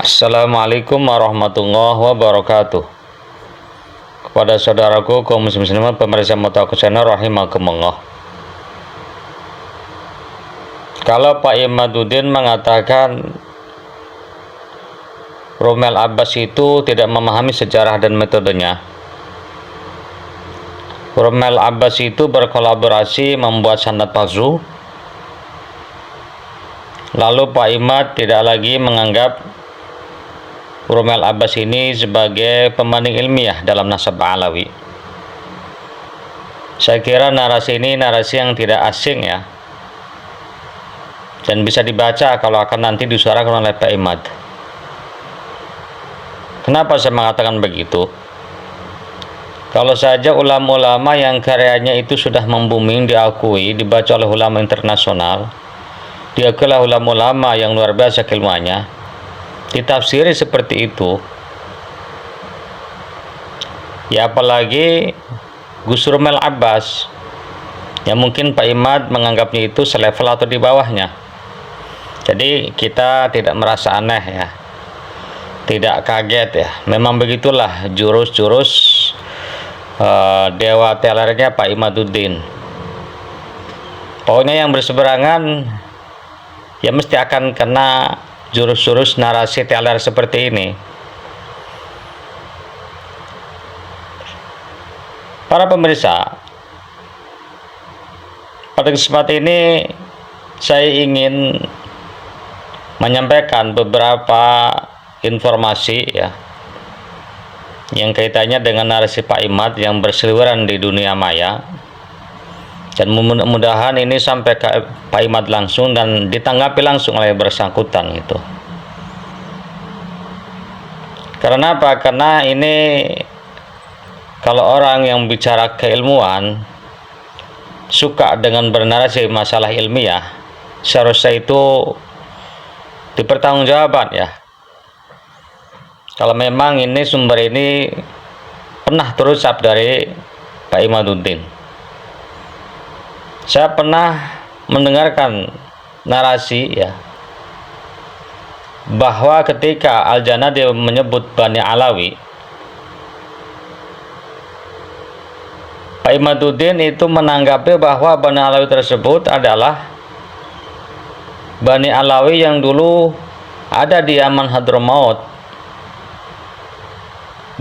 Assalamualaikum warahmatullahi wabarakatuh. Kepada saudaraku kaum muslimin pemirsa Mutawakkil Channel rahimakumullah. Kalau Pak Imaduddin mengatakan Romel Abbas itu tidak memahami sejarah dan metodenya, Romel Abbas itu berkolaborasi membuat sanad palsu, lalu Pak Imad tidak lagi menganggap Romel Abbas ini sebagai pembanding ilmiah dalam nasab Alawi. Saya kira narasi ini narasi yang tidak asing ya, dan bisa dibaca kalau akan nanti disuarakan oleh Pak Imad. Kenapa saya mengatakan begitu? Kalau saja ulama-ulama yang karyanya itu sudah membuming, diakui, dibaca oleh ulama internasional, diakui oleh ulama-ulama yang luar biasa keilmuannya, ditafsiri seperti itu, ya apalagi Gus Romel Abbas yang mungkin Pak Imad menganggapnya itu selevel atau di bawahnya. Jadi kita tidak merasa aneh ya, tidak kaget ya, memang begitulah jurus-jurus dewa telernya Pak Imaduddin. Pokoknya yang berseberangan ya mesti akan kena jurus-jurus narasi teler seperti ini. Para pemirsa, pada kesempatan ini saya ingin menyampaikan beberapa informasi ya yang kaitannya dengan narasi Pak Imad yang berseliweran di dunia maya, dan mudah-mudahan ini sampai ke Pak Imad langsung dan ditanggapi langsung oleh bersangkutan itu. Karena apa? Karena ini kalau orang yang bicara keilmuan suka dengan bernarasi masalah ilmiah, seharusnya itu dipertanggungjawabkan ya. Kalau memang ini sumber ini pernah terucap dari Pak Imaduddin. Saya pernah mendengarkan narasi ya, bahwa ketika Al-Janadi menyebut Bani Alawi, Pak Imaduddin itu menanggapi bahwa Bani Alawi tersebut adalah Bani Alawi yang dulu ada di Yaman Hadramaut.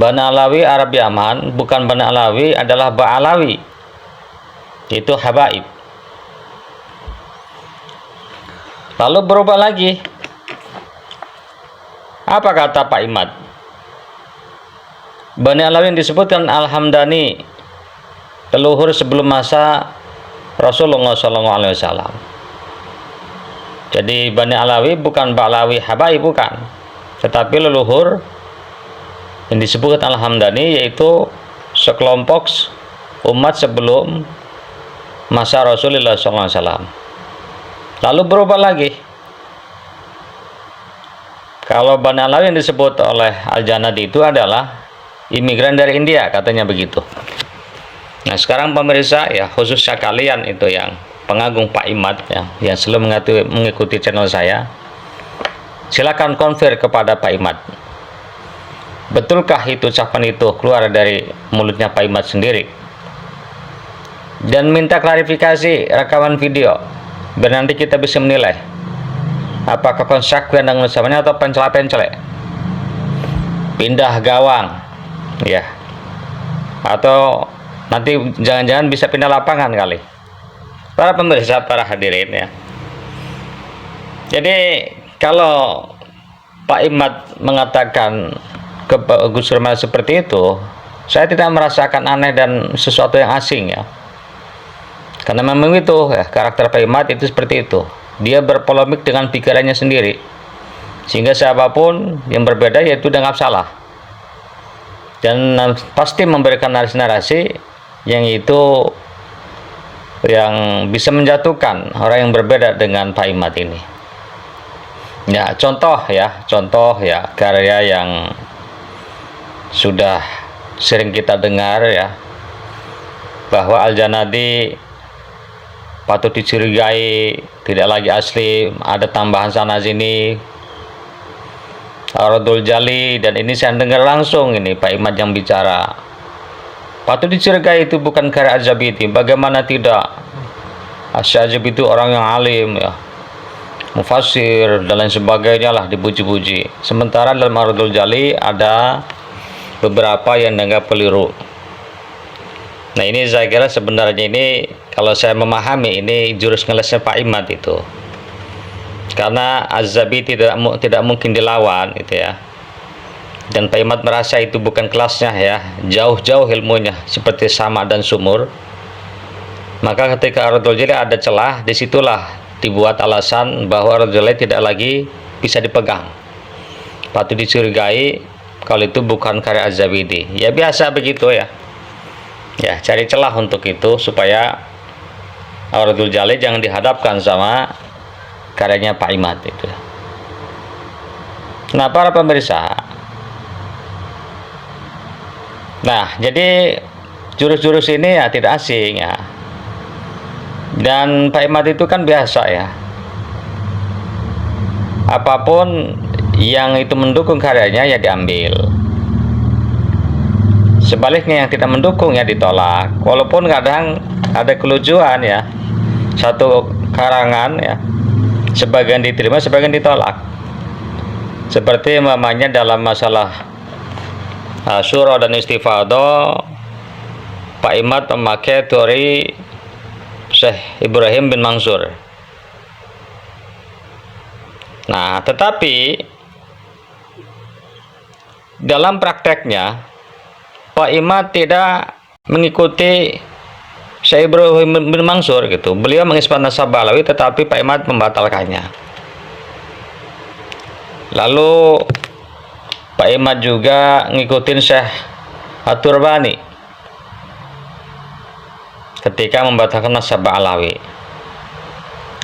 Bani Alawi Arab Yaman, bukan Bani Alawi adalah Ba'alawi, itu habaib. Lalu berubah lagi. Apa kata Pak Imad? Bani Alawi yang disebutkan Al-Hamdani, leluhur sebelum masa Rasulullah SAW. Jadi Bani Alawi bukan Ba'alawi habaib, bukan, tetapi leluhur yang disebutkan Al-Hamdani, yaitu sekelompok umat sebelum masa Rasulullah SAW. Lalu berubah lagi. Kalau Bani Alawi yang disebut oleh Al-Janadi itu adalah imigran dari India, katanya begitu. Nah sekarang pemirsa ya, khususnya kalian itu yang pengagum Pak Imad ya, yang selalu mengikuti channel saya, silakan konfir kepada Pak Imad. Betulkah itu ucapan itu keluar dari mulutnya Pak Imad sendiri? Dan minta klarifikasi rekaman video, biar nanti kita bisa menilai apakah konsekuen dengan ucapannya atau pencela-pencele, pindah gawang ya, atau nanti jangan-jangan bisa pindah lapangan kali. Para pemirsa, para hadirin ya, jadi kalau Pak Imad mengatakan ke Gus Romel seperti itu, saya tidak merasakan aneh dan sesuatu yang asing ya, karena memang itu ya, karakter Pak Imad itu seperti itu. Dia berpolemik dengan pikirannya sendiri, sehingga siapapun yang berbeda yaitu dianggap salah, dan pasti memberikan narasi-narasi yang itu yang bisa menjatuhkan orang yang berbeda dengan Pak Imad ini. Ya contoh ya karya yang sudah sering kita dengar ya, bahwa Al-Janadi patut dicurigai tidak lagi asli, ada tambahan sana sini. Aradul Jali, dan ini saya dengar langsung ini Pak Imad yang bicara. Patut dicurigai itu bukan karya Az-Zabidi. Bagaimana tidak? Az-Zabidi itu orang yang alim ya, mufassir dan lain sebagainya lah, dipuji-puji. Sementara dalam Aradul Jali ada beberapa yang dianggap keliru. Nah ini saya kira sebenarnya ini, kalau saya memahami, ini jurus ngelesnya Pak Imad itu. Karena Az-Zabidi tidak mungkin dilawan gitu ya. Dan Pak Imad merasa itu bukan kelasnya ya, jauh-jauh ilmunya seperti sama dan sumur. Maka ketika Aradul Jali ada celah, disitulah dibuat alasan bahwa Aradul Jali tidak lagi bisa dipegang. Patut dicurigai kalau itu bukan karya Az-Zabidi. Ya biasa begitu ya. Ya cari celah untuk itu supaya Aradul Jali jangan dihadapkan sama karyanya Pak Imad itu. Nah para pemirsa, nah jadi jurus-jurus ini ya tidak asing ya, dan Pak Imad itu kan biasa ya, apapun yang itu mendukung karyanya ya diambil, sebaliknya yang tidak mendukung ya ditolak. Walaupun kadang ada kelucuan ya, satu karangan ya sebagian diterima, sebagian ditolak. Seperti mamanya dalam masalah Syura dan Istifadah, Pak Imad memakai teori Syekh Ibrahim bin Mansur. Nah, tetapi dalam prakteknya Pak Imad tidak mengikuti Syekh Ibrahim bin Mansur gitu. Beliau mengisbat nasab Alawi, tetapi Pak Imad membatalkannya. Lalu Pak Imad juga ngikutin Syekh At-Turbani ketika membatalkan nasab Alawi.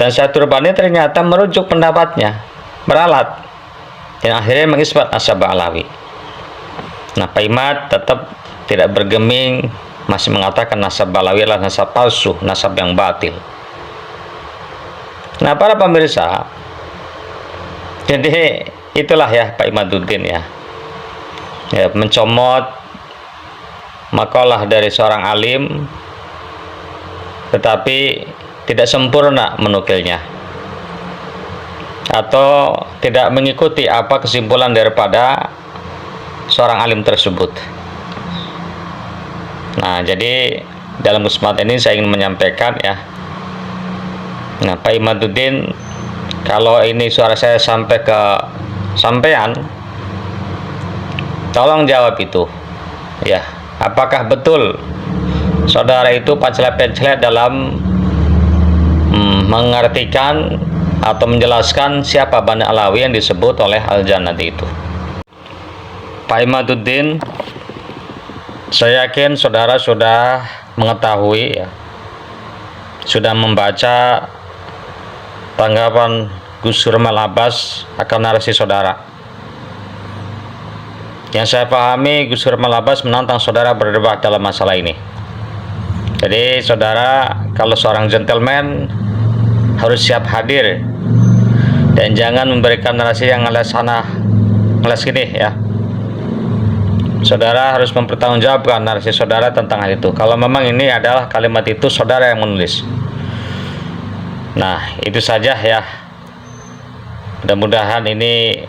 Dan Syekh At-Turbani ternyata merujuk pendapatnya, meralat, dan akhirnya mengisbat nasab Alawi. Nah, Pak Imad tetap tidak bergeming, masih mengatakan nasab Alawi adalah nasab palsu, nasab yang batil. Nah para pemirsa, jadi itulah ya Pak Imaduddin ya, mencomot makalah dari seorang alim, tetapi tidak sempurna menukilnya, atau tidak mengikuti apa kesimpulan daripada seorang alim tersebut. Nah, jadi dalam kesempatan ini saya ingin menyampaikan ya. Nah, Pak Imaduddin, kalau ini suara saya sampai ke sampean, tolong jawab itu. Ya, apakah betul saudara itu pancelet-pancelet dalam mengartikan atau menjelaskan siapa Bani Alawi yang disebut oleh Al-Jannati itu? Pak Imaduddin, saya yakin saudara sudah mengetahui ya, sudah membaca tanggapan Gus Surmal Abbas akan narasi saudara. Yang saya pahami, Gus Surmal Abbas menantang saudara berdebat dalam masalah ini. Jadi saudara, kalau seorang gentleman harus siap hadir dan jangan memberikan narasi yang ngeles sana ngeles sini ya. Saudara harus mempertanggungjawabkan narasi saudara tentang hal itu. Kalau memang ini adalah kalimat itu saudara yang menulis. Nah, itu saja ya. Mudah-mudahan ini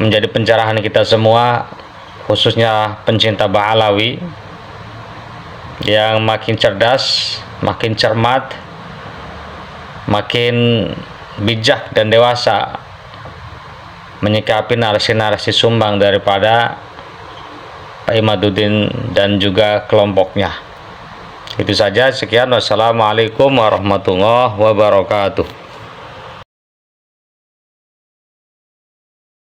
menjadi pencerahan kita semua, khususnya pencinta Ba'alawi, yang makin cerdas, makin cermat, makin bijak dan dewasa menyikapi narasi-narasi sumbang daripada Pak Imaduddin dan juga kelompoknya. Itu saja, sekian, wassalamualaikum warahmatullahi wabarakatuh.